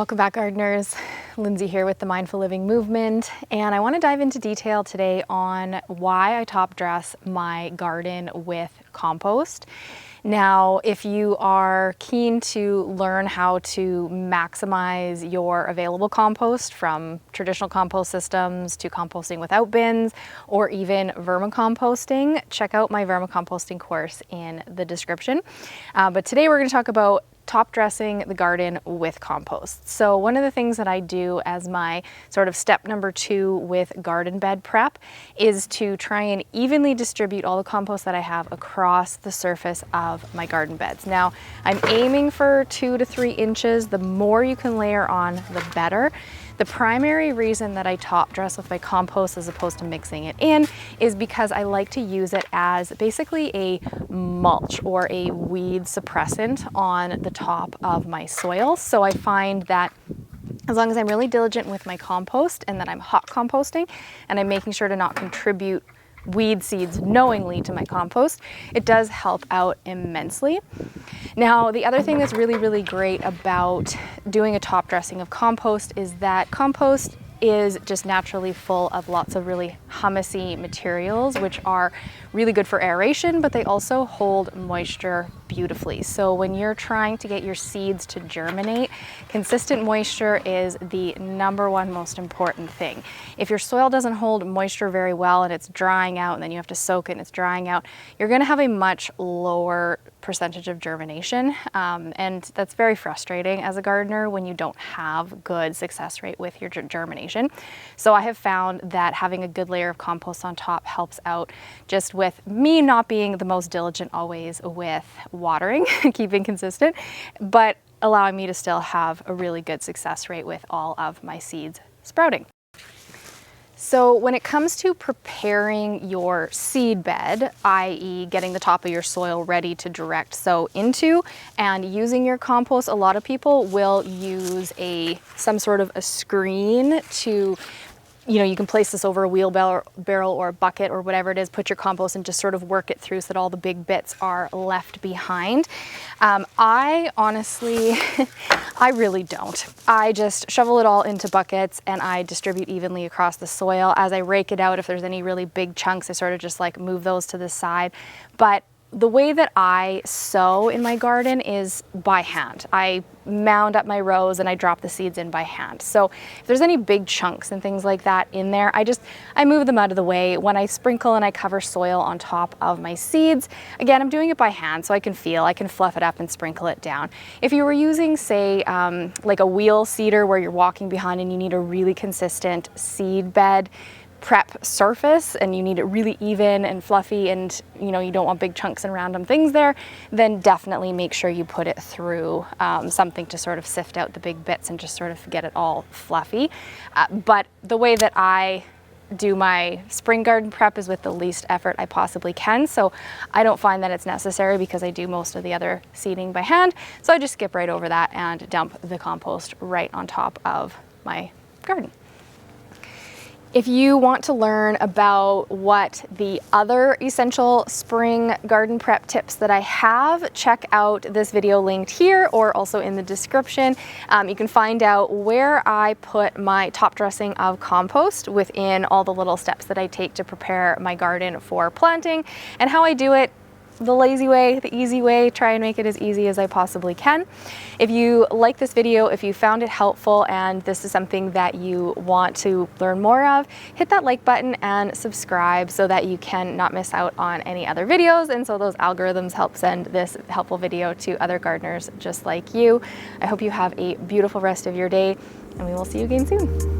Welcome back, gardeners. Lindsay here with the Mindful Living Movement, and I want to dive into detail today on why I top dress my garden with compost. Now, if you are keen to learn how to maximize your available compost, from traditional compost systems to composting without bins or even vermicomposting, check out my vermicomposting course in the description. But today we're going to talk about top dressing the garden with compost. So one of the things that I do as my sort of step number 2 with garden bed prep is to try and evenly distribute all the compost that I have across the surface of my garden beds. Now, I'm aiming for 2 to 3 inches. The more you can layer on, the better. The primary reason that I top dress with my compost as opposed to mixing it in is because I like to use it as basically a mulch or a weed suppressant on the top of my soil. So I find that as long as I'm really diligent with my compost and that I'm hot composting and I'm making sure to not contribute weed seeds knowingly to my compost, it does help out immensely. Now, the other thing that's really great about doing a top dressing of compost is that compost is just naturally full of lots of really humusy materials, which are really good for aeration, but they also hold moisture beautifully. So when you're trying to get your seeds to germinate, consistent moisture is the #1 most important thing. If your soil doesn't hold moisture very well and it's drying out and then you have to soak it and it's drying out, you're gonna have a much lower percentage of germination. And that's very frustrating as a gardener when you don't have good success rate with your germination. So I have found that having a good layer of compost on top helps out, just with me not being the most diligent always with watering, keeping consistent, but allowing me to still have a really good success rate with all of my seeds sprouting. So when it comes to preparing your seed bed, i.e. getting the top of your soil ready to direct sow into and using your compost, a lot of people will use some sort of a screen to, you can place this over a wheelbarrow or a bucket or whatever it is, put your compost and just sort of work it through so that all the big bits are left behind. I honestly, I really don't. I just shovel it all into buckets and I distribute evenly across the soil. As I rake it out, if there's any really big chunks, I sort of just like move those to the side. But the way that I sow in my garden is by hand. I mound up my rows and I drop the seeds in by hand. So if there's any big chunks and things like that in there, I move them out of the way. When I sprinkle and I cover soil on top of my seeds, again, I'm doing it by hand so I can fluff it up and sprinkle it down. If you were using, say, like a wheel seeder where you're walking behind and you need a really consistent seed bed prep surface and you need it really even and fluffy and you don't want big chunks and random things there, then definitely make sure you put it through something to sort of sift out the big bits and just sort of get it all fluffy. But the way that I do my spring garden prep is with the least effort I possibly can. So I don't find that it's necessary because I do most of the other seeding by hand. So I just skip right over that and dump the compost right on top of my garden. If you want to learn about what the other essential spring garden prep tips that I have, check out this video linked here or also in the description. You can find out where I put my top dressing of compost within all the little steps that I take to prepare my garden for planting and how I do it the lazy way, the easy way, try and make it as easy as I possibly can. If you like this video, if you found it helpful and this is something that you want to learn more of, hit that like button and subscribe so that you can not miss out on any other videos and so those algorithms help send this helpful video to other gardeners just like you. I hope you have a beautiful rest of your day and we will see you again soon.